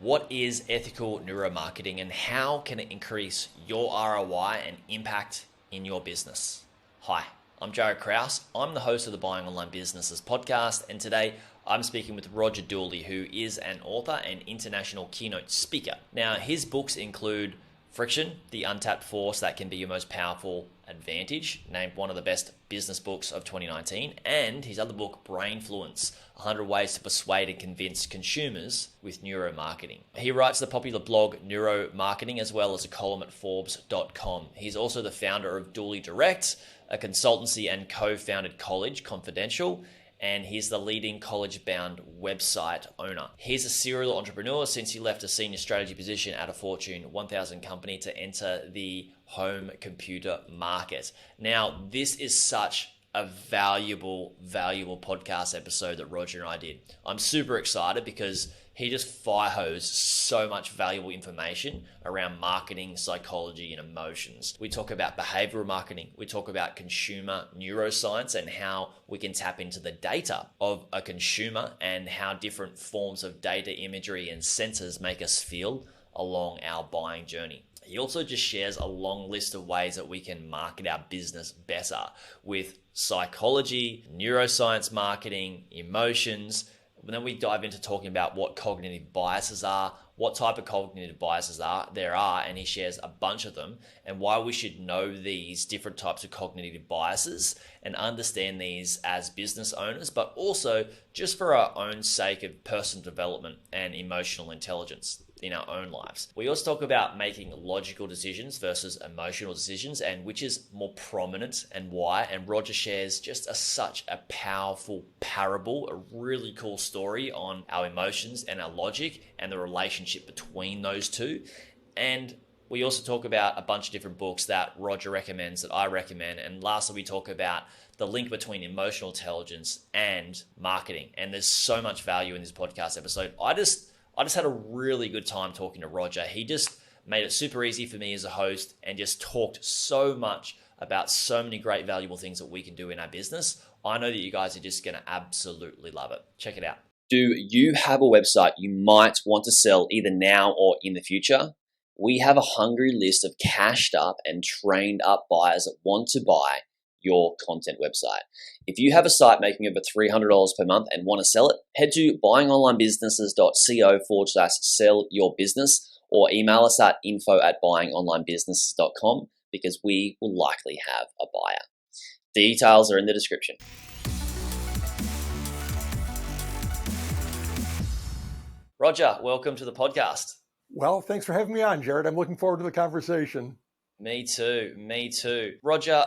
What is ethical neuromarketing and how can it increase your ROI and impact in your business? Hi, I'm Jaryd Krause. I'm the host of the Buying Online Businesses podcast, and today I'm speaking with Dooley, who is an author and international keynote speaker. Now, his books include Friction, the Untapped Force That Can Be Your Most Powerful Advantage, named one of the best business books of 2019, and his other book, Brainfluence, 100 Ways to Persuade and Convince Consumers with Neuromarketing. He writes the popular blog Neuromarketing as well as a column at Forbes.com. He's also the founder of Dooley Direct, a consultancy and co-founded College Confidential, and he's the leading college-bound website owner. He's a serial entrepreneur since he left a senior strategy position at a Fortune 1000 company to enter the home computer market. Now, this is such a valuable podcast episode that Roger and I did. I'm super excited because he just fire hosed so much valuable information around marketing, psychology, and emotions. We talk about behavioral marketing. We talk about consumer neuroscience and how we can tap into the data of a consumer and how different forms of data, imagery, and sensors make us feel along our buying journey. He also just shares a long list of ways that we can market our business better with psychology, neuroscience marketing, emotions. And then we dive into talking about what cognitive biases are, what type of cognitive biases there are, and he shares a bunch of them, and why we should know these different types of cognitive biases and understand these as business owners, but also just for our own sake of personal development and emotional intelligence in our own lives. We also talk about making logical decisions versus emotional decisions and which is more prominent and why. And Roger shares just such a powerful parable, a really cool story on our emotions and our logic and the relationship between those two. And we also talk about a bunch of different books that Roger recommends, that I recommend. And lastly, we talk about the link between emotional intelligence and marketing. And there's so much value in this podcast episode. I just had a really good time talking to Roger. He just made it super easy for me as a host and just talked so much about so many great valuable things that we can do in our business. I know that you guys are just going to absolutely love it. Check it out. Do you have a website you might want to sell either now or in the future? We have a hungry list of cashed up and trained up buyers that want to buy your content website. If you have a site making over $300 per month and want to sell it, head to buyingonlinebusinesses.co/sell your business or email us at info@buyingonlinebusinesses.com because we will likely have a buyer. Details are in the description. Roger, welcome to the podcast. Well, thanks for having me on, Jaryd. I'm looking forward to the conversation. Me too. Roger,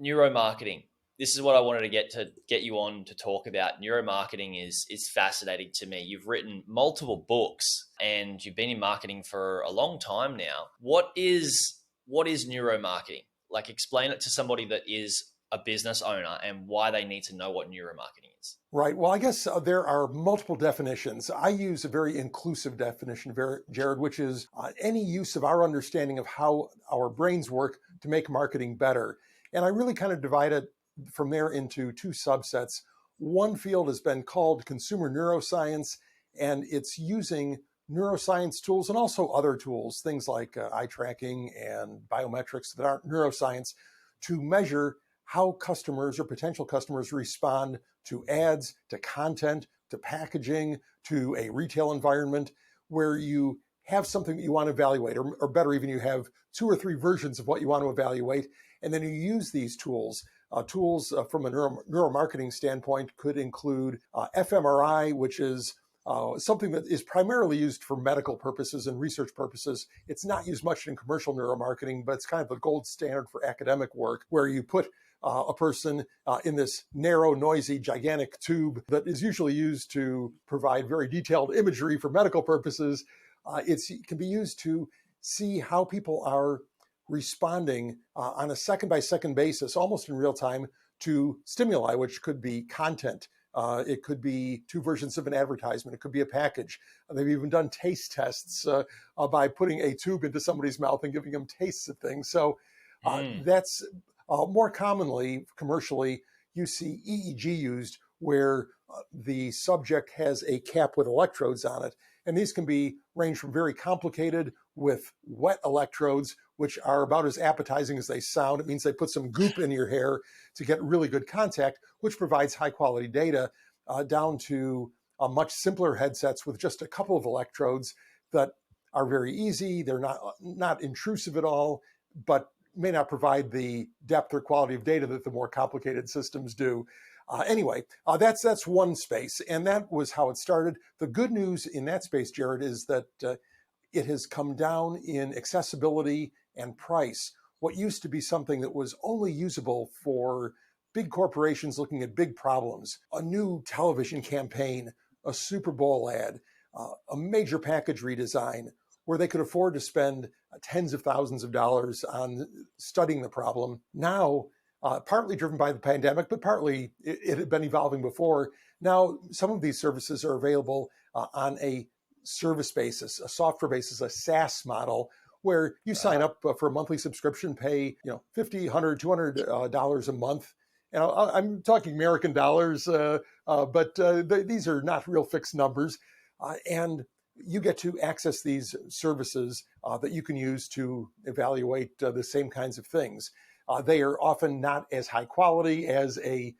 neuromarketing. This is what I wanted to get you on to talk about. Neuromarketing is fascinating to me. You've written multiple books and you've been in marketing for a long time now. What is neuromarketing? Like, explain it to somebody that is a business owner and why they need to know what neuromarketing is. Right. Well, I guess there are multiple definitions. I use a very inclusive definition, Jaryd, which is any use of our understanding of how our brains work to make marketing better. And I really kind of divide it from there into two subsets. One field has been called consumer neuroscience, and it's using neuroscience tools and also other tools, things like eye tracking and biometrics that aren't neuroscience, to measure how customers or potential customers respond to ads, to content, to packaging, to a retail environment where you have something that you want to evaluate, or better, even you have 2 or 3 versions of what you want to evaluate. And then you use these tools. Tools from a neuromarketing standpoint could include fMRI, which is something that is primarily used for medical purposes and research purposes. It's not used much in commercial neuromarketing, but it's kind of the gold standard for academic work, where you put a person in this narrow, noisy, gigantic tube that is usually used to provide very detailed imagery for medical purposes. It can be used to see how people are responding on a second-by-second basis, almost in real time, to stimuli, which could be content. It could be 2 versions of an advertisement. It could be a package. They've even done taste tests by putting a tube into somebody's mouth and giving them tastes of things. So that's more commonly, commercially, you see EEG used where the subject has a cap with electrodes on it. And these can be range from very complicated with wet electrodes, which are about as appetizing as they sound. It means they put some goop in your hair to get really good contact, which provides high quality data, down to much simpler headsets with just a couple of electrodes that are very easy. They're not intrusive at all, but may not provide the depth or quality of data that the more complicated systems do. Anyway, that's one space, and that was how it started. The good news in that space, Jaryd, is that it has come down in accessibility and price. What used to be something that was only usable for big corporations looking at big problems, a new television campaign, a Super Bowl ad, a major package redesign, where they could afford to spend tens of thousands of dollars on studying the problem. Now, partly driven by the pandemic, but partly it had been evolving before. Now, some of these services are available on a service basis, a software basis, a SaaS model, where you sign up for a monthly subscription, pay $50, $100, $200 a month. And I'm talking American dollars, but these are not real fixed numbers. And you get to access these services that you can use to evaluate the same kinds of things. They are often not as high quality as a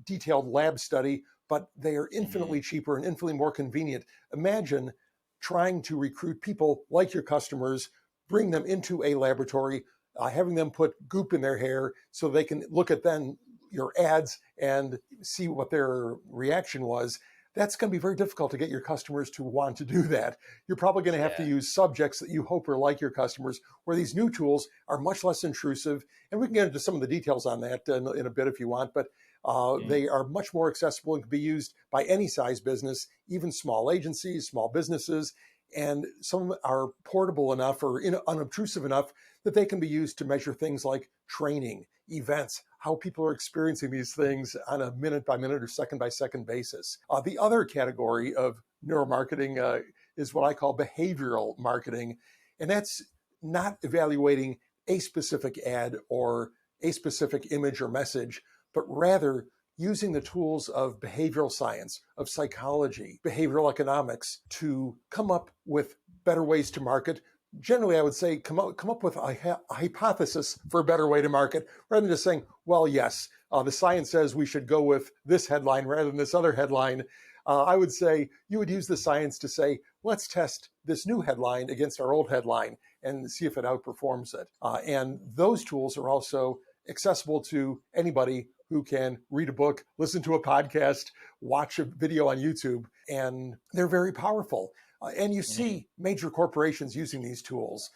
detailed lab study, but they are infinitely cheaper and infinitely more convenient. Imagine trying to recruit people like your customers, bring them into a laboratory, having them put goop in their hair so they can look at then your ads and see what their reaction was. That's going to be very difficult to get your customers to want to do that. You're probably going to have to use subjects that you hope are like your customers, where these new tools are much less intrusive. And we can get into some of the details on that in a bit if you want, but they are much more accessible and can be used by any size business, even small agencies, small businesses. And some are portable enough or unobtrusive enough that they can be used to measure things like training, events, how people are experiencing these things on a minute by minute or second by second basis. The other category of neuromarketing is what I call behavioral marketing. And that's not evaluating a specific ad or a specific image or message, but rather using the tools of behavioral science, of psychology, behavioral economics to come up with better ways to market. Generally, I would say come up with a hypothesis for a better way to market, rather than just saying, well, yes, the science says we should go with this headline rather than this other headline. I would say you would use the science to say, let's test this new headline against our old headline and see if it outperforms it. And those tools are also accessible to anybody who can read a book, listen to a podcast, watch a video on YouTube, and they're very powerful. And you see major corporations using these tools.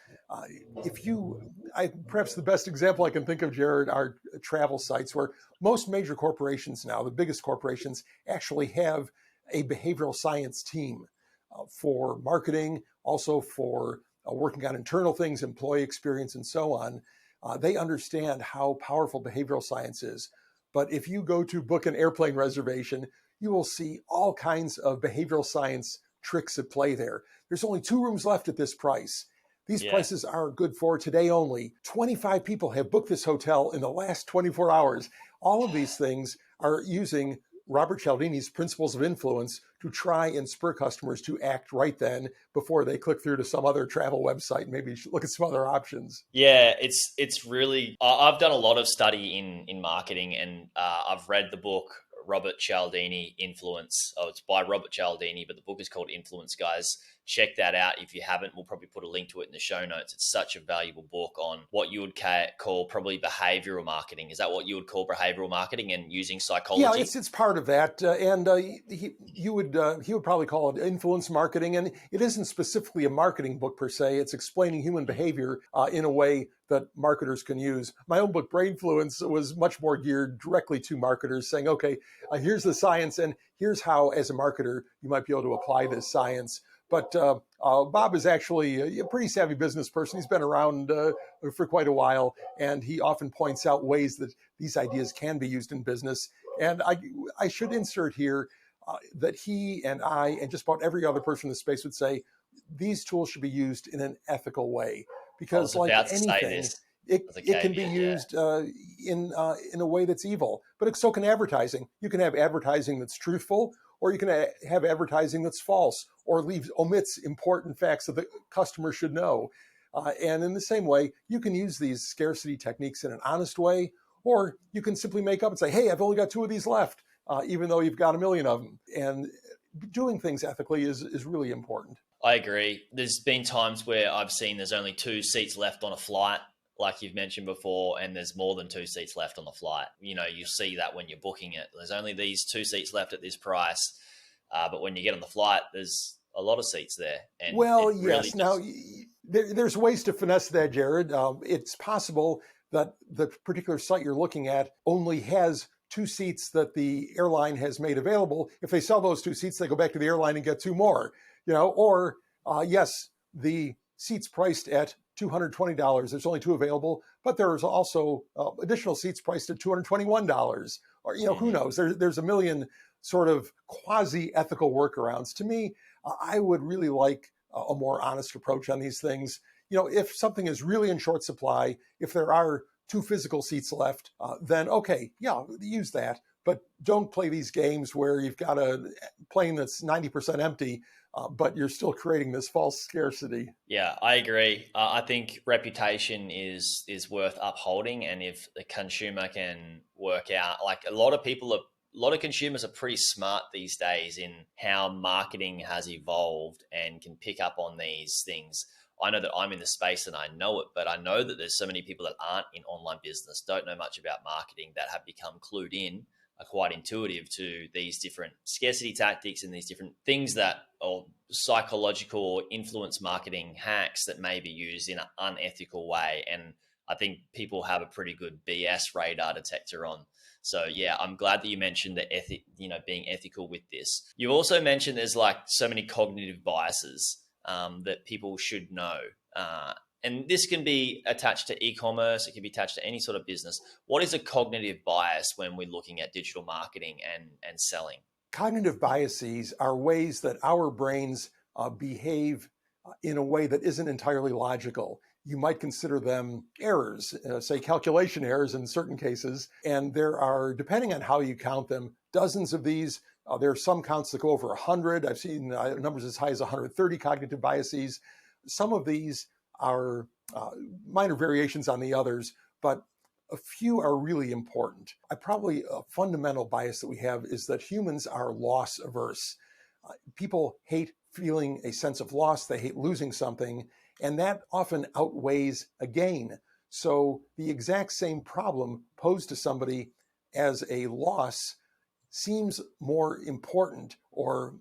Perhaps the best example I can think of, Jaryd, are travel sites where most major corporations now, the biggest corporations, actually have a behavioral science team for marketing, also for working on internal things, employee experience, and so on. They understand how powerful behavioral science is. But if you go to book an airplane reservation, you will see all kinds of behavioral science tricks at play there. There's only 2 rooms left at this price. These prices are good for today only. 25 people have booked this hotel in the last 24 hours. All of these things are using Robert Cialdini's principles of influence to try and spur customers to act right then before they click through to some other travel website and maybe look at some other options. Yeah, it's really, I've done a lot of study in marketing, and I've read the book Robert Cialdini, Influence. Oh, it's by Robert Cialdini, but the book is called Influence, guys. Check that out if you haven't. We'll probably put a link to it in the show notes. It's such a valuable book on what you would call probably behavioral marketing. Is that what you would call behavioral marketing, and using psychology? Yeah, it's part of that. He would probably call it influence marketing. And it isn't specifically a marketing book per se. It's explaining human behavior in a way that marketers can use. My own book, Brainfluence, was much more geared directly to marketers, saying, okay, here's the science, and here's how, as a marketer, you might be able to apply this science. But Bob is actually a pretty savvy business person. He's been around for quite a while, and he often points out ways that these ideas can be used in business. And I should insert here that he and I and just about every other person in the space would say these tools should be used in an ethical way, because like anything, it can be used in a way that's evil. But so can advertising. You can have advertising that's truthful, or you can have advertising that's false or omits important facts that the customer should know. And in the same way, you can use these scarcity techniques in an honest way, or you can simply make up and say, hey, I've only got 2 of these left, even though you've got a million of them. And doing things ethically is really important. I agree. There's been times where I've seen there's only 2 seats left on a flight, like you've mentioned before, and there's more than 2 seats left on the flight. You see that when you're booking it. There's only these 2 seats left at this price, but when you get on the flight, there's a lot of seats there. And well, yes. Now, there's ways to finesse that, Jaryd. It's possible that the particular site you're looking at only has 2 seats that the airline has made available. If they sell those 2 seats, they go back to the airline and get 2 more. Or yes, the seats priced at $220. There's only 2 available, but there's also additional seats priced at $221. Or who knows? There's a million sort of quasi-ethical workarounds. To me, I would really like a more honest approach on these things. If something is really in short supply, if there are 2 physical seats left, then okay, yeah, use that. But don't play these games where you've got a plane that's 90% empty, but you're still creating this false scarcity. Yeah, I agree. I think reputation is worth upholding, and if the consumer can work out, like a lot of consumers are pretty smart these days in how marketing has evolved and can pick up on these things. I know that I'm in the space and I know it, but I know that there's so many people that aren't in online business, don't know much about marketing, that have become clued in, are quite intuitive to these different scarcity tactics and these different things that are psychological or influence marketing hacks that may be used in an unethical way. And I think people have a pretty good BS radar detector on. So yeah, I'm glad that you mentioned the being ethical with this. You also mentioned there's like so many cognitive biases that people should know. And this can be attached to e-commerce. It can be attached to any sort of business. What is a cognitive bias when we're looking at digital marketing and selling? Cognitive biases are ways that our brains behave in a way that isn't entirely logical. You might consider them errors, say calculation errors in certain cases. And there are, depending on how you count them, dozens of these. There are some counts that go over 100. I've seen numbers as high as 130 cognitive biases. Some of these are minor variations on the others, but a few are really important. Probably a fundamental bias that we have is that humans are loss averse. People hate feeling a sense of loss. They hate losing something, and that often outweighs a gain. So the exact same problem posed to somebody as a loss seems more important or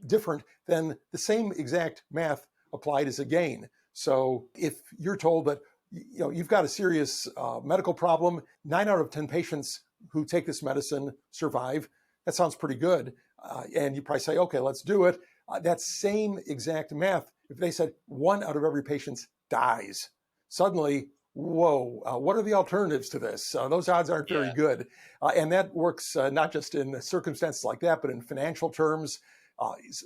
different than the same exact math applied as a gain. So if you're told that you've got a serious medical problem, 9 out of 10 patients who take this medicine survive, that sounds pretty good. And you probably say, okay, let's do it. That same exact math, if they said 1 out of every patient dies, suddenly, whoa, what are the alternatives to this? Those odds aren't very good. And that works not just in circumstances like that, but in financial terms.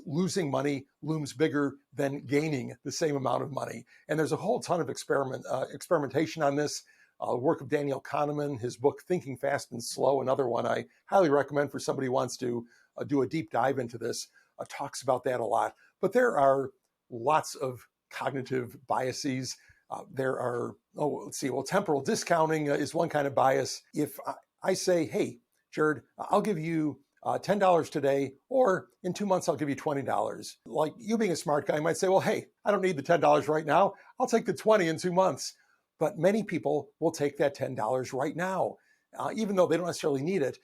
Losing money looms bigger than gaining the same amount of money. And there's a whole ton of experimentation on this. Work of Daniel Kahneman, his book, Thinking Fast and Slow, another one I highly recommend for somebody who wants to do a deep dive into this, talks about that a lot. But there are lots of cognitive biases. There are, temporal discounting is one kind of bias. If I say, hey, Jaryd, I'll give you $10 today, or in 2 months, I'll give you $20. Like you being a smart guy might say, well, hey, I don't need the $10 right now. I'll take the 20 in 2 months. But many people will take that $10 right now. Even though they don't necessarily need it,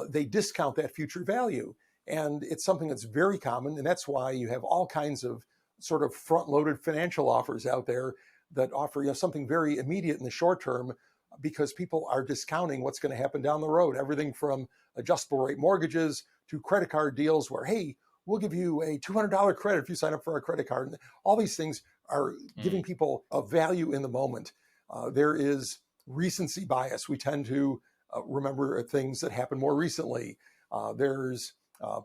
they discount that future value. And it's something that's very common. And that's why you have all kinds of sort of front-loaded financial offers out there that offer something very immediate in the short term, because people are discounting what's going to happen down the road. Everything from adjustable rate mortgages to credit card deals where, hey, we'll give you a $200 credit if you sign up for our credit card. And all these things are giving people a value in the moment. There is recency bias. We tend to remember things that happened more recently. There's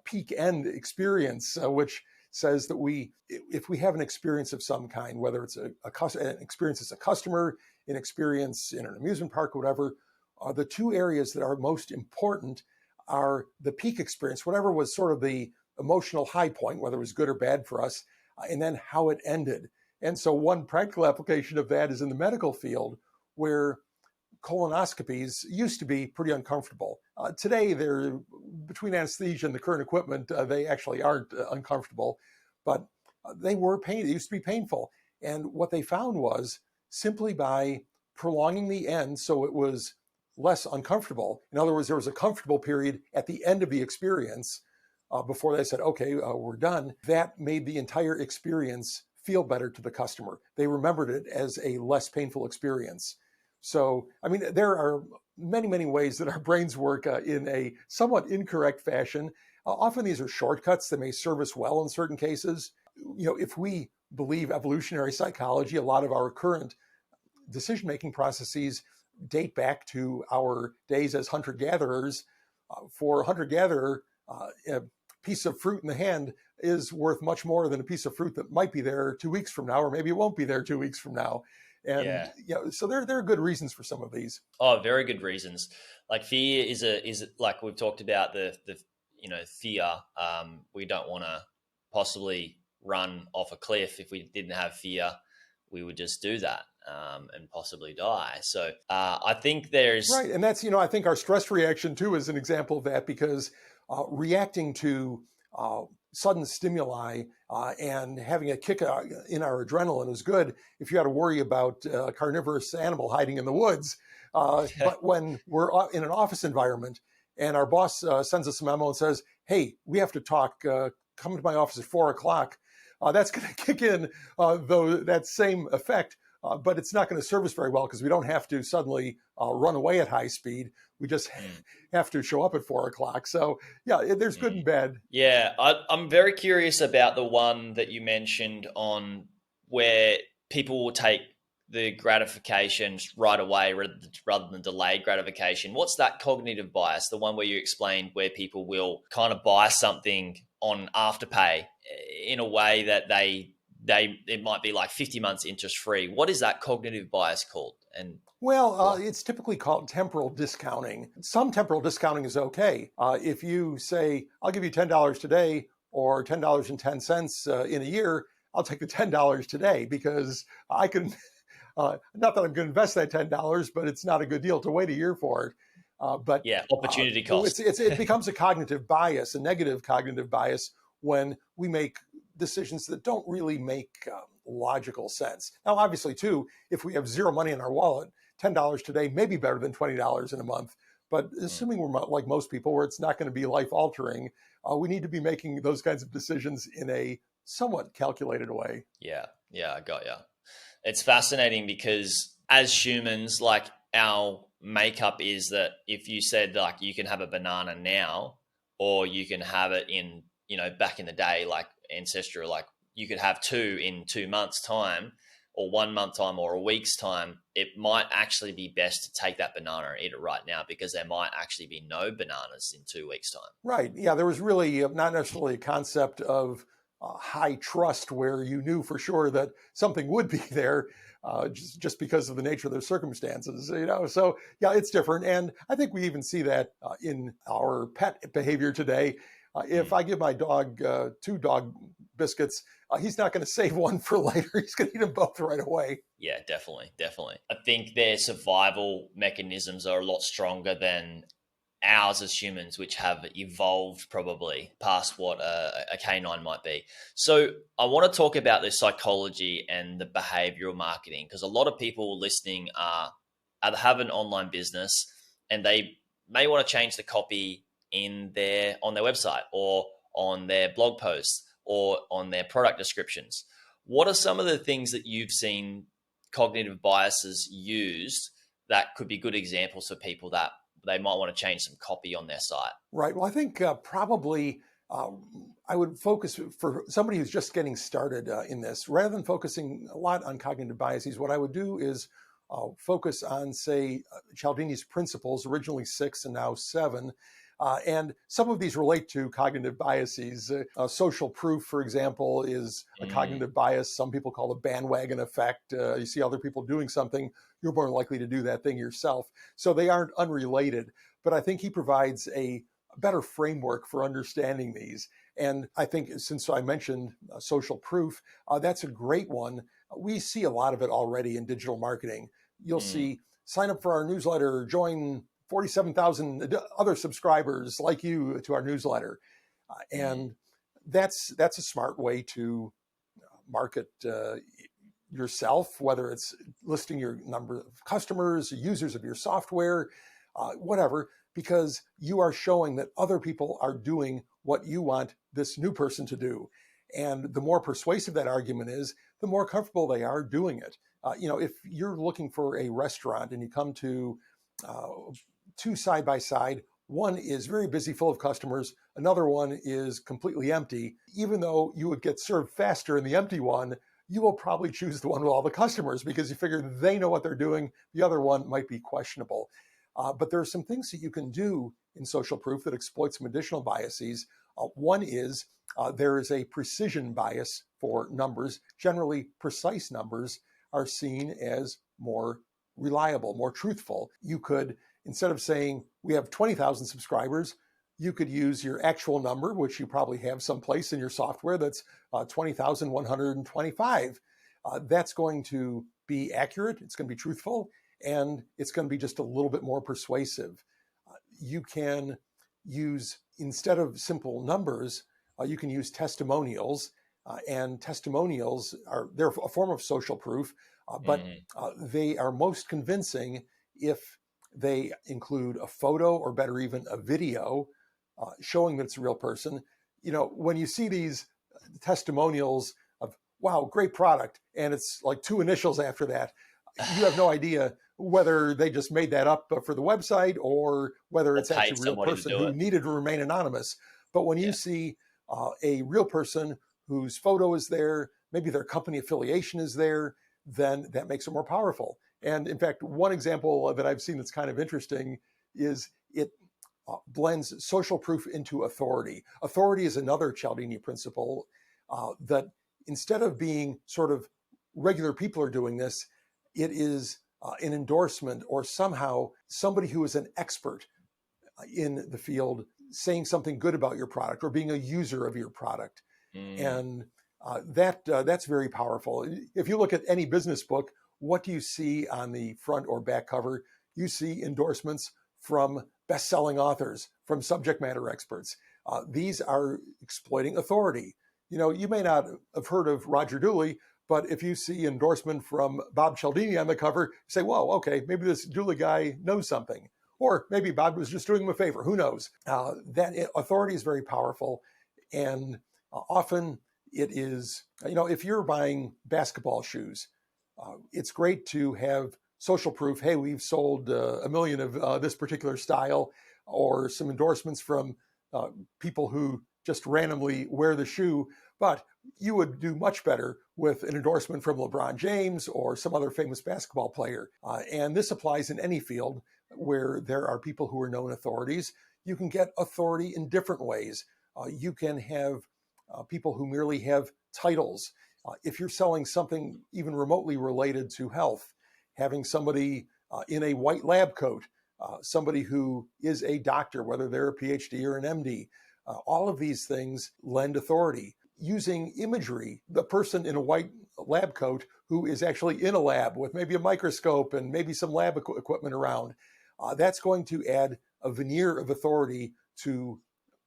peak end experience, which says that if we have an experience of some kind, whether it's an experience as a customer, an experience in an amusement park, or whatever, the 2 areas that are most important the peak experience, whatever was sort of the emotional high point, whether it was good or bad for us, and then how it ended. And so one practical application of that is in the medical field, where colonoscopies used to be pretty uncomfortable. Today, they're between anesthesia and the current equipment, they actually aren't uncomfortable, but they were pain. It used to be painful. And what they found was simply by prolonging the end so it was less uncomfortable. In other words, there was a comfortable period at the end of the experience before they said, okay, we're done. That made the entire experience feel better to the customer. They remembered it as a less painful experience. So, I mean, there are many, many ways that our brains work in a somewhat incorrect fashion. Often these are shortcuts that may serve us well in certain cases. If we believe evolutionary psychology, a lot of our current decision-making processes date back to our days as hunter-gatherers. For a hunter-gatherer, a piece of fruit in the hand is worth much more than a piece of fruit that might be there 2 weeks from now, or maybe it won't be there 2 weeks from now. And so there are good reasons for some of these. Oh, very good reasons. Like fear is like we've talked about the fear. We don't want to possibly run off a cliff. If we didn't have fear, we would just do that and possibly die. So I think there's right, and that's I think our stress reaction too is an example of that, because reacting to sudden stimuli and having a kick in our adrenaline is good if you had to worry about a carnivorous animal hiding in the woods. But when we're in an office environment and our boss sends us a memo and says, hey, we have to talk, come to my office at 4:00, that's going to kick in that same effect. But it's not going to serve us very well because we don't have to suddenly run away at high speed. We just have to show up at 4:00. So yeah, there's good and bad. Yeah, I'm very curious about the one that you mentioned on where people will take the gratification right away rather than delayed gratification. What's that cognitive bias? The one where you explained where people will kind of buy something on Afterpay in a way that it might be like 50 months interest free. What is that cognitive bias called? And it's typically called temporal discounting. Some temporal discounting is okay. If you say, I'll give you $10 today or $10.10 in a year, I'll take the $10 today because I can, not that I'm going to invest that $10, but it's not a good deal to wait a year for it. But opportunity cost. It becomes a cognitive bias, a negative cognitive bias, when we make decisions that don't really make logical sense. Now, obviously, too, if we have zero money in our wallet, $10 today may be better than $20 in a month. But assuming we're like most people, where it's not going to be life-altering, we need to be making those kinds of decisions in a somewhat calculated way. Yeah, I got you. It's fascinating because as humans, like our makeup is that if you said like you can have a banana now, or you can have it in, back in the day, like ancestral, like you could have two in 2 months' time, or 1 month time, or a week's time, it might actually be best to take that banana and eat it right now because there might actually be no bananas in 2 weeks' time. Right. Yeah, there was really not necessarily a concept of high trust where you knew for sure that something would be there just because of the nature of their circumstances. So yeah, it's different. And I think we even see that in our pet behavior today. If I give my dog 2 dog biscuits, he's not going to save one for later. He's going to eat them both right away. Yeah, definitely. I think their survival mechanisms are a lot stronger than ours as humans, which have evolved probably past what a canine might be. So I want to talk about the psychology and the behavioral marketing, because a lot of people listening have an online business and they may want to change the copy on their website or on their blog posts or on their product descriptions. What are some of the things that you've seen cognitive biases used that could be good examples for people that they might want to change some copy on their site? Right. Well, I think probably I would focus for somebody who's just getting started in this, rather than focusing a lot on cognitive biases. What I would do is focus on, say, Cialdini's principles, originally 6 and now 7. And some of these relate to cognitive biases. Social proof, for example, is a cognitive bias. Some people call it bandwagon effect. You see other people doing something, you're more likely to do that thing yourself. So they aren't unrelated. But I think he provides a better framework for understanding these. And I think since I mentioned social proof, that's a great one. We see a lot of it already in digital marketing. You'll see sign up for our newsletter, join 47,000 other subscribers like you to our newsletter. And that's a smart way to market yourself, whether it's listing your number of customers, users of your software, whatever, because you are showing that other people are doing what you want this new person to do. And the more persuasive that argument is, the more comfortable they are doing it. If you're looking for a restaurant and you come to two side by side, one is very busy, full of customers. Another one is completely empty. Even though you would get served faster in the empty one, you will probably choose the one with all the customers because you figure they know what they're doing. The other one might be questionable. But there are some things that you can do in social proof that exploit some additional biases. One is there is a precision bias for numbers. Generally, precise numbers are seen as more reliable, more truthful. You could, instead of saying we have 20,000 subscribers, you could use your actual number, which you probably have someplace in your software that's 20,125. That's going to be accurate, it's going to be truthful, and it's going to be just a little bit more persuasive. You can use, instead of simple numbers, you can use testimonials, and testimonials they're a form of social proof, but they are most convincing if they include a photo or better even a video showing that it's a real person. When you see these testimonials of, wow, great product, and it's like two initials after that, you have no idea whether they just made that up for the website or whether it's actually a real person who needed to remain anonymous. But when you see a real person whose photo is there, maybe their company affiliation is there, then that makes it more powerful. And in fact, one example that I've seen that's kind of interesting is it blends social proof into authority. Authority is another Cialdini principle that instead of being sort of regular people are doing this, it is an endorsement or somehow somebody who is an expert in the field saying something good about your product or being a user of your product. And that's very powerful. If you look at any business book, what do you see on the front or back cover? You see endorsements from best-selling authors, from subject matter experts. These are exploiting authority. You may not have heard of Roger Dooley, but if you see endorsement from Bob Cialdini on the cover, you say, whoa, okay, maybe this Dooley guy knows something. Or maybe Bob was just doing him a favor, who knows? That authority is very powerful. And often it is, if you're buying basketball shoes, it's great to have social proof. Hey, we've sold 1 million of this particular style, or some endorsements from people who just randomly wear the shoe. But you would do much better with an endorsement from LeBron James or some other famous basketball player. And this applies in any field where there are people who are known authorities. You can get authority in different ways. You can have people who merely have titles. If you're selling something even remotely related to health, having somebody in a white lab coat, somebody who is a doctor, whether they're a PhD or an MD, all of these things lend authority. Using imagery, the person in a white lab coat who is actually in a lab with maybe a microscope and maybe some lab equipment around, that's going to add a veneer of authority to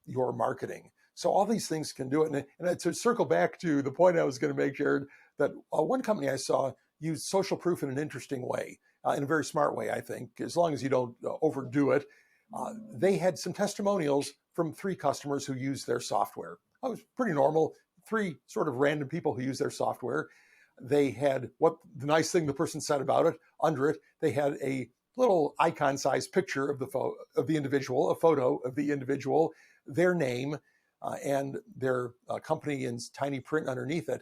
your marketing. So all these things can do it. And to circle back to the point I was going to make, Jaryd, that one company I saw used social proof in an interesting way, in a very smart way, I think, as long as you don't overdo it. They had some testimonials from 3 customers who used their software. It was pretty normal, 3 sort of random people who use their software. They had what the nice thing the person said about it. Under it, they had a little icon-sized picture of the individual, a photo of the individual, their name, and their company in tiny print underneath it.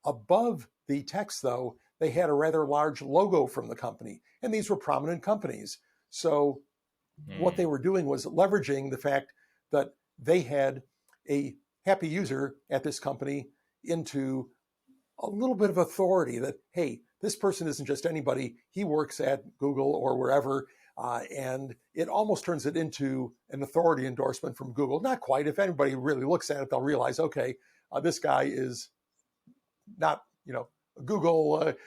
Above the text, though, they had a rather large logo from the company, and these were prominent companies. So what they were doing was leveraging the fact that they had a happy user at this company into a little bit of authority that, hey, this person isn't just anybody. He works at Google or wherever. and it almost turns it into an authority endorsement from Google. Not quite. If anybody really looks at it, they'll realize, okay, this guy is not, a Google It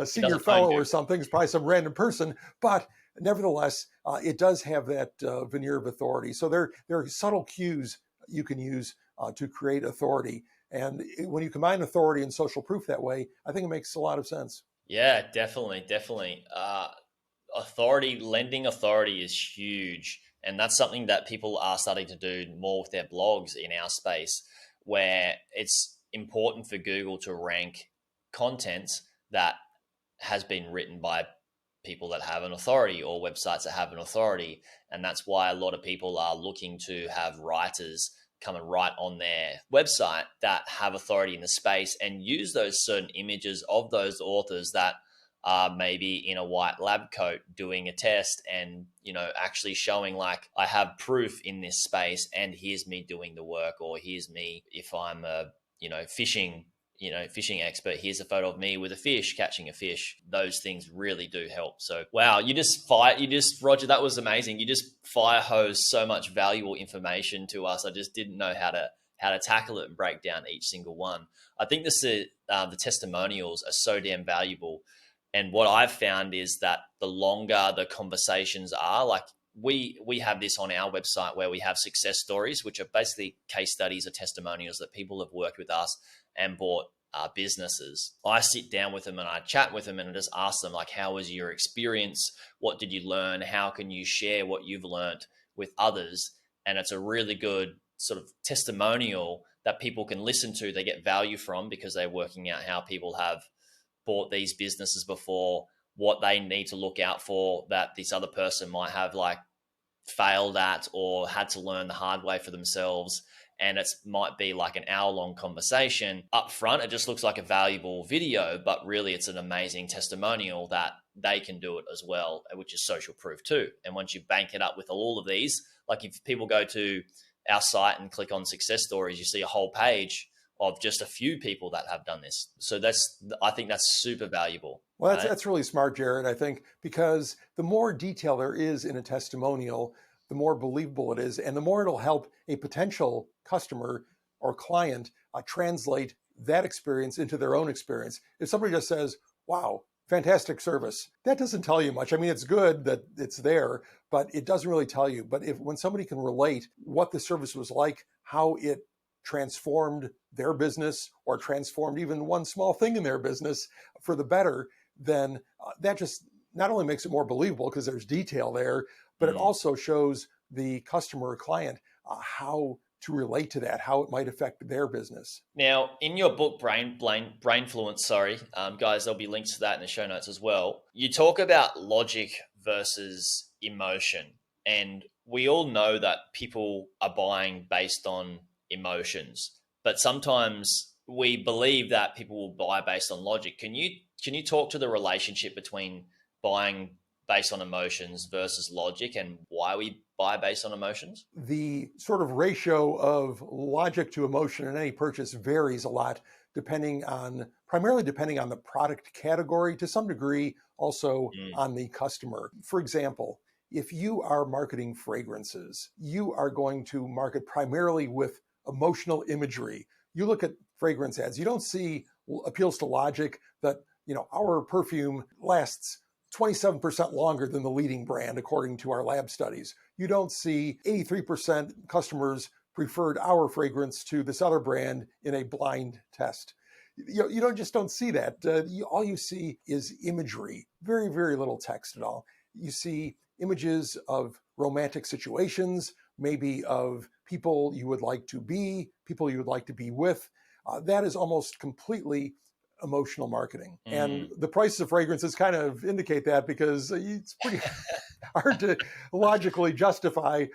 senior doesn't own fellow you. or something. It's probably some random person, but nevertheless, it does have that veneer of authority. So there are subtle cues you can use to create authority. And when you combine authority and social proof that way, I think it makes a lot of sense. Yeah, definitely. Lending authority is huge. And that's something that people are starting to do more with their blogs in our space, where it's important for Google to rank content that has been written by people that have an authority or websites that have an authority. And that's why a lot of people are looking to have writers come and write on their website that have authority in the space and use those certain images of those authors that are maybe in a white lab coat doing a test and, actually showing like, I have proof in this space and here's me doing the work, or here's me if I'm a, fishing expert. Here's a photo of me with a fish, catching a fish. Those things really do help. So, wow, Roger, that was amazing. You just fire hose so much valuable information to us. I just didn't know how to tackle it and break down each single one. I think the testimonials are so damn valuable. And what I've found is that the longer the conversations are, like we have this on our website where we have success stories, which are basically case studies or testimonials that people have worked with us and bought businesses. I sit down with them and I chat with them and I just ask them, like, how was your experience? What did you learn? How can you share what you've learned with others? And it's a really good sort of testimonial that people can listen to. They get value from because they're working out how people have bought these businesses before, what they need to look out for that this other person might have like failed at or had to learn the hard way for themselves. And it might be like an hour-long conversation. Up front, it just looks like a valuable video, but really it's an amazing testimonial that they can do it as well, which is social proof too. And once you bank it up with all of these, like if people go to our site and click on success stories, you see a whole page of just a few people that have done this. So I think that's super valuable. Well, that's really smart, Jaryd, I think, because the more detail there is in a testimonial, the more believable it is, and the more it'll help a potential customer or client translate that experience into their own experience. If somebody just says, wow, fantastic service, that doesn't tell you much. I mean, it's good that it's there, but it doesn't really tell you. But when somebody can relate what the service was like, how it transformed their business or transformed even one small thing in their business for the better, then that just not only makes it more believable because there's detail there, but it also shows the customer or client how to relate to that, how it might affect their business. Now, in your book, Brainfluence, guys, there'll be links to that in the show notes as well. You talk about logic versus emotion. And we all know that people are buying based on emotions, but sometimes we believe that people will buy based on logic. Can you talk to the relationship between buying based on emotions versus logic and why we buy based on emotions? The sort of ratio of logic to emotion in any purchase varies a lot primarily depending on the product category, to some degree also on the customer. For example, if you are marketing fragrances, you are going to market primarily with emotional imagery. You look at fragrance ads, you don't see appeals to logic that, our perfume lasts 27% longer than the leading brand, according to our lab studies. You don't see 83% customers preferred our fragrance to this other brand in a blind test. You don't see that. All you see is imagery, very, very little text at all. You see images of romantic situations, maybe of people you would like to be, people you would like to be with. That is almost completely emotional marketing. And the prices of fragrances kind of indicate that, because it's pretty hard to logically justify,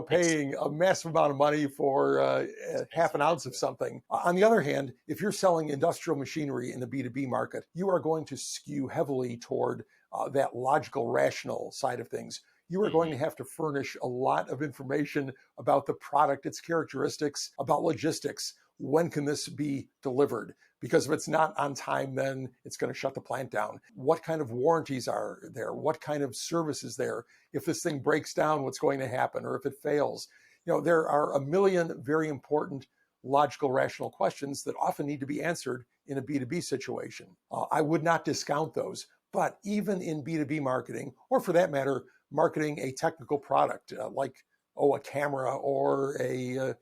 paying a massive amount of money for half an ounce of something. On the other hand, if you're selling industrial machinery in the B2B market, you are going to skew heavily toward that logical, rational side of things. You are going to have to furnish a lot of information about the product, its characteristics, about logistics. When can this be delivered? because if it's not on time, then it's going to shut the plant down. What kind of warranties are there? What kind of service is there? If this thing breaks down, what's going to happen? Or if it fails? There are a million very important logical, rational questions that often need to be answered in a B2B situation. I would not discount those, but even in B2B marketing, or for that matter, marketing a technical product like a camera or a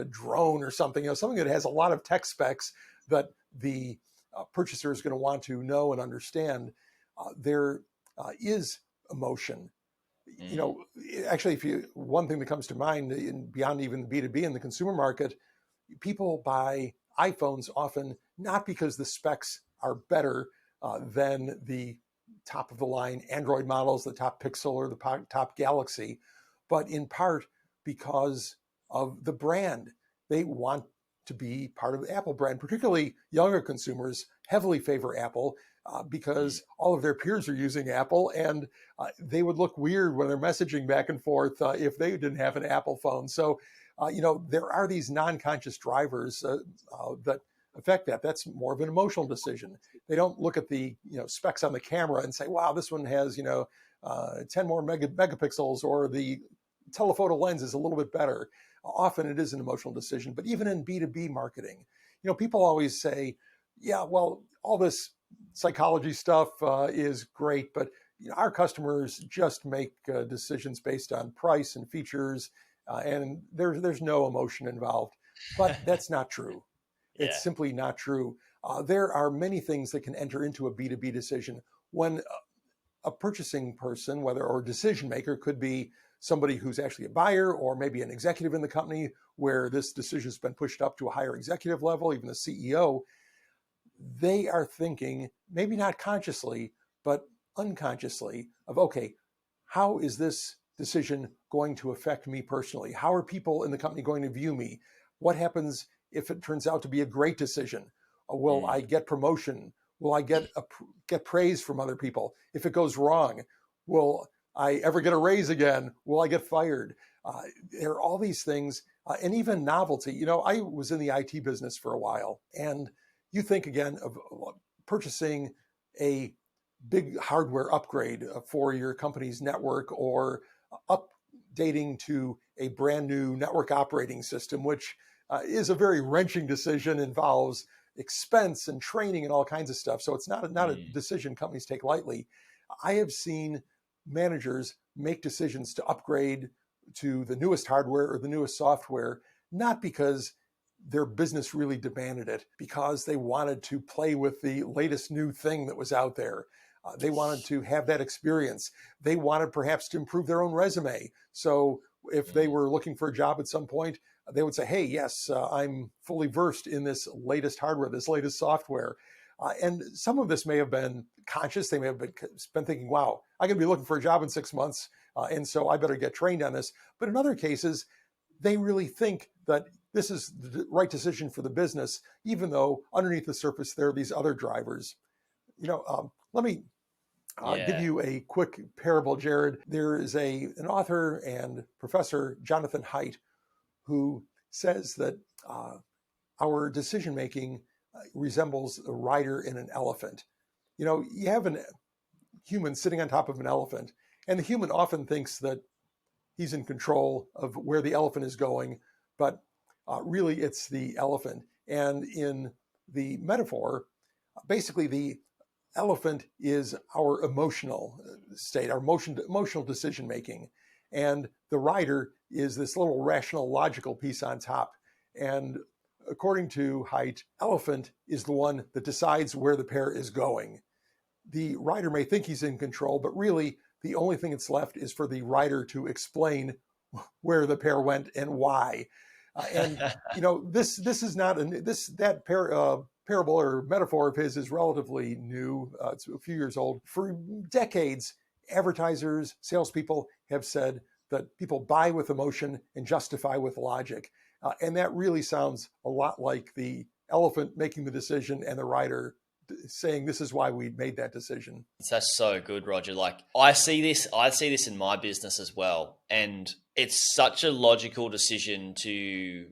drone or something, something that has a lot of tech specs that the purchaser is going to want to know and understand. There is emotion. Actually, one thing that comes to mind beyond even the B2B in the consumer market, people buy iPhones often not because the specs are better than the top of the line Android models, the top Pixel or the top Galaxy, but in part because of the brand. They want to be part of the Apple brand. Particularly younger consumers heavily favor Apple because all of their peers are using Apple, and they would look weird when they're messaging back and forth if they didn't have an Apple phone. So, there are these non-conscious drivers that affect that. That's more of an emotional decision. They don't look at the specs on the camera and say, wow, this one has 10 more megapixels, or the telephoto lens is a little bit better. Often it is an emotional decision. But even in B2B marketing, people always say, yeah, well, all this psychology stuff is great, but our customers just make decisions based on price and features, and there's no emotion involved. But that's not true. It's simply not true. There are many things that can enter into a B2B decision. When a purchasing person, or decision maker, could be somebody who's actually a buyer, or maybe an executive in the company where this decision has been pushed up to a higher executive level, even the CEO, they are thinking, maybe not consciously, but unconsciously, of, okay, how is this decision going to affect me personally? How are people in the company going to view me? What happens if it turns out to be a great decision? Will I get promotion? Will I get praise from other people? If it goes wrong, will I ever get a raise again? Will I get fired? There are all these things, and even novelty. I was in the IT business for a while, and you think again of purchasing a big hardware upgrade for your company's network, or updating to a brand new network operating system, which is a very wrenching decision, involves expense and training and all kinds of stuff. So it's not a decision companies take lightly. I have seen managers make decisions to upgrade to the newest hardware or the newest software, not because their business really demanded it, because they wanted to play with the latest new thing that was out there. They wanted to have that experience. They wanted perhaps to improve their own resume. So if they were looking for a job at some point, they would say, hey, yes, I'm fully versed in this latest hardware, this latest software. And some of this may have been conscious. They may have been thinking, wow, I'm going to be looking for a job in 6 months, and so I better get trained on this. But in other cases, they really think that this is the right decision for the business, even though underneath the surface, there are these other drivers. Let me give you a quick parable, Jaryd. There is an author and professor, Jonathan Haidt, who says that our decision-making resembles a rider in an elephant. You have a human sitting on top of an elephant, and the human often thinks that he's in control of where the elephant is going, but really it's the elephant. And in the metaphor, basically the elephant is our emotional state, our emotional decision-making. And the rider is this little rational, logical piece on top. And according to Haidt, elephant is the one that decides where the pair is going. The rider may think he's in control, but really the only thing that's left is for the rider to explain where the pair went and why. This is not parable or metaphor of his is relatively new. It's a few years old. For decades, advertisers, salespeople have said that people buy with emotion and justify with logic. And that really sounds a lot like the elephant making the decision and the rider saying, this is why we made that decision. That's so good, Roger. Like I see this in my business as well. And it's such a logical decision to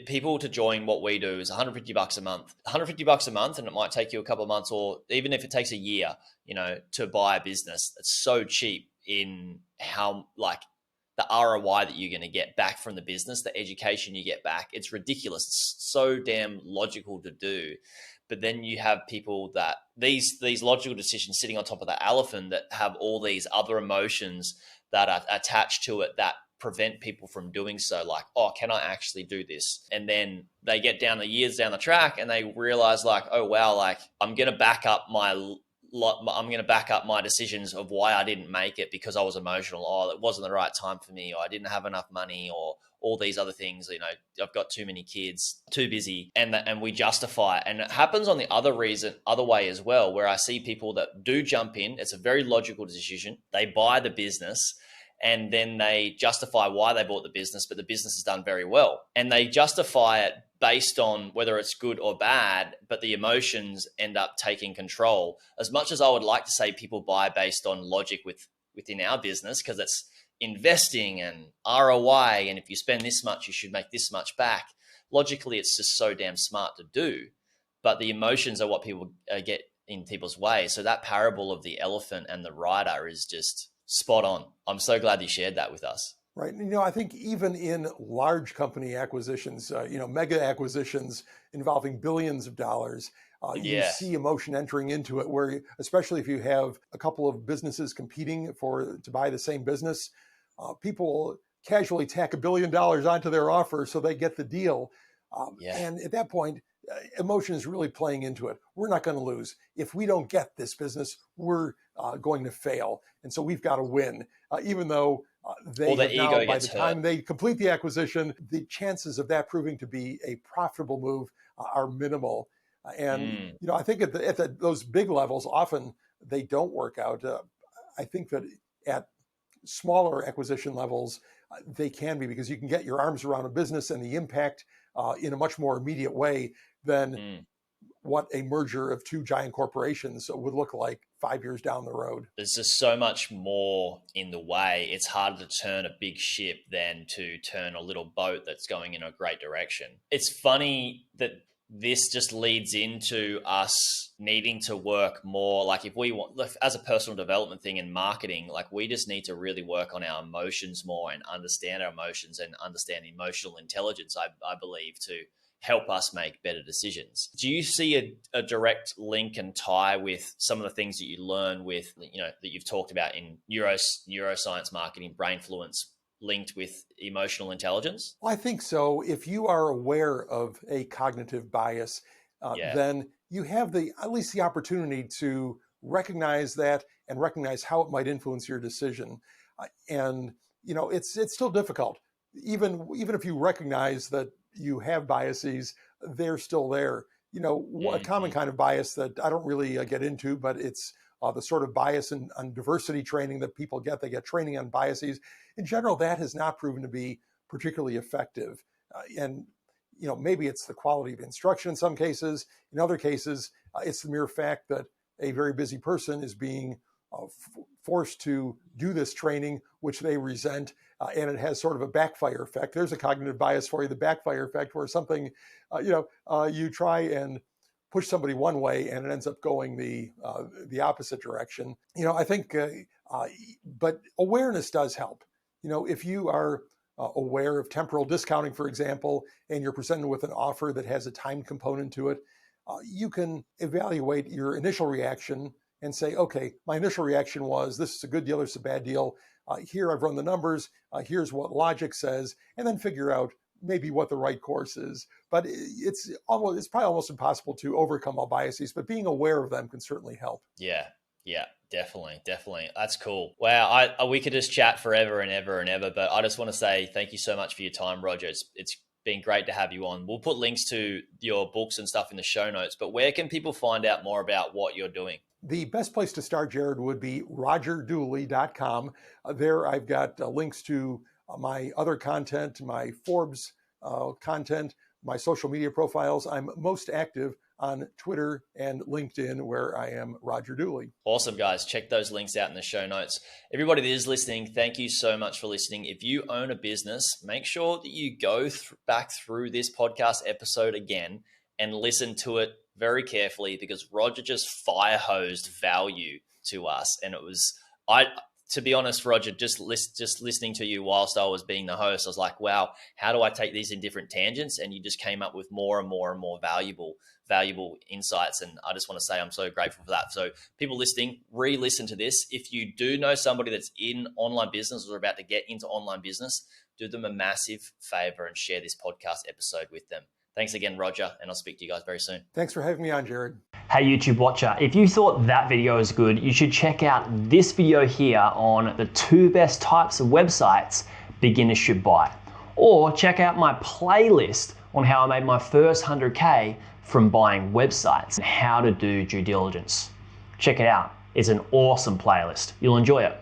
people to join what we do is $150 a month. $150 a month, and it might take you a couple of months, or even if it takes a year, to buy a business. It's so cheap in how the ROI that you're going to get back from the business, the education you get back. It's ridiculous. It's so damn logical to do. But then you have people that these logical decisions sitting on top of the elephant that have all these other emotions that are attached to it that prevent people from doing so. Like, oh, can I actually do this? And then they get down the years down the track and they realize oh wow, I'm going to back up my decisions of why I didn't make it because I was emotional. Oh, it wasn't the right time for me, or I didn't have enough money, or all these other things. I've got too many kids, too busy, and we justify it. And it happens on the other way as well, where I see people that do jump in. It's a very logical decision. They buy the business, and then they justify why they bought the business, but the business has done very well. And they justify it based on whether it's good or bad, but the emotions end up taking control. As much as I would like to say people buy based on logic within our business, because it's investing and ROI, and if you spend this much, you should make this much back. Logically, it's just so damn smart to do, but the emotions are what people get in people's way. So that parable of the elephant and the rider is just spot on. I'm so glad you shared that with us. Right. I think even in large company acquisitions, mega acquisitions involving billions of dollars, you see emotion entering into it, where especially if you have a couple of businesses competing to buy the same business, people casually tack $1 billion onto their offer so they get the deal. And at that point, emotion is really playing into it. We're not going to lose. If we don't get this business, we're going to fail. And so we've got to win, even though they have now, by the time they complete the acquisition, the chances of that proving to be a profitable move are minimal. And I think at those big levels, often they don't work out. I think that at smaller acquisition levels, they can be, because you can get your arms around a business and the impact in a much more immediate way than what a merger of two giant corporations would look like 5 years down the road. There's just so much more in the way. It's harder to turn a big ship than to turn a little boat that's going in a great direction. It's funny that this just leads into us needing to work more. Like, if we want, as a personal development thing in marketing, we just need to really work on our emotions more and understand our emotions and understand emotional intelligence, I believe, to help us make better decisions. Do you see a direct link and tie with some of the things that you learn with, that you've talked about in neuroscience marketing, brainfluence, linked with emotional intelligence? Well, I think so. If you are aware of a cognitive bias, then you have at least the opportunity to recognize that and recognize how it might influence your decision. It's still difficult. Even if you recognize that you have biases, they're still there. A common kind of bias that I don't really get into, but it's the sort of bias on diversity training that people get. They get training on biases. In general, that has not proven to be particularly effective. Maybe it's the quality of instruction in some cases. In other cases, it's the mere fact that a very busy person is being forced to do this training, which they resent, and it has sort of a backfire effect. There's a cognitive bias for you, the backfire effect, where something, you try and push somebody one way and it ends up going the opposite direction. I think, but awareness does help. If you are aware of temporal discounting, for example, and you're presented with an offer that has a time component to it, you can evaluate your initial reaction and say, okay, my initial reaction was, this is a good deal or it's a bad deal. Here I've run the numbers. Here's what logic says, and then figure out maybe what the right course is. But it's probably almost impossible to overcome all biases, but being aware of them can certainly help. Yeah, definitely. That's cool. Wow, we could just chat forever and ever and ever, but I just want to say thank you so much for your time, Roger. It's been great to have you on. We'll put links to your books and stuff in the show notes, but where can people find out more about what you're doing? The best place to start, Jaryd, would be rogerdooley.com. There I've got links to my other content, my Forbes content, my social media profiles. I'm most active on Twitter and LinkedIn, where I am Roger Dooley. Awesome, guys. Check those links out in the show notes. Everybody that is listening, thank you so much for listening. If you own a business, make sure that you go back through this podcast episode again and listen to it very carefully, because Roger just fire-hosed value to us. And it was, to be honest, Roger, just listening to you whilst I was being the host, I was like, wow, how do I take these in different tangents? And you just came up with more and more and more valuable insights. And I just want to say I'm so grateful for that. So people listening, re-listen to this. If you do know somebody that's in online business or about to get into online business, do them a massive favor and share this podcast episode with them. Thanks again, Roger, and I'll speak to you guys very soon. Thanks for having me on, Jaryd. Hey YouTube watcher, if you thought that video was good, you should check out this video here on the 2 best types of websites beginners should buy. Or check out my playlist on how I made my first 100K from buying websites and how to do due diligence. Check it out. It's an awesome playlist. You'll enjoy it.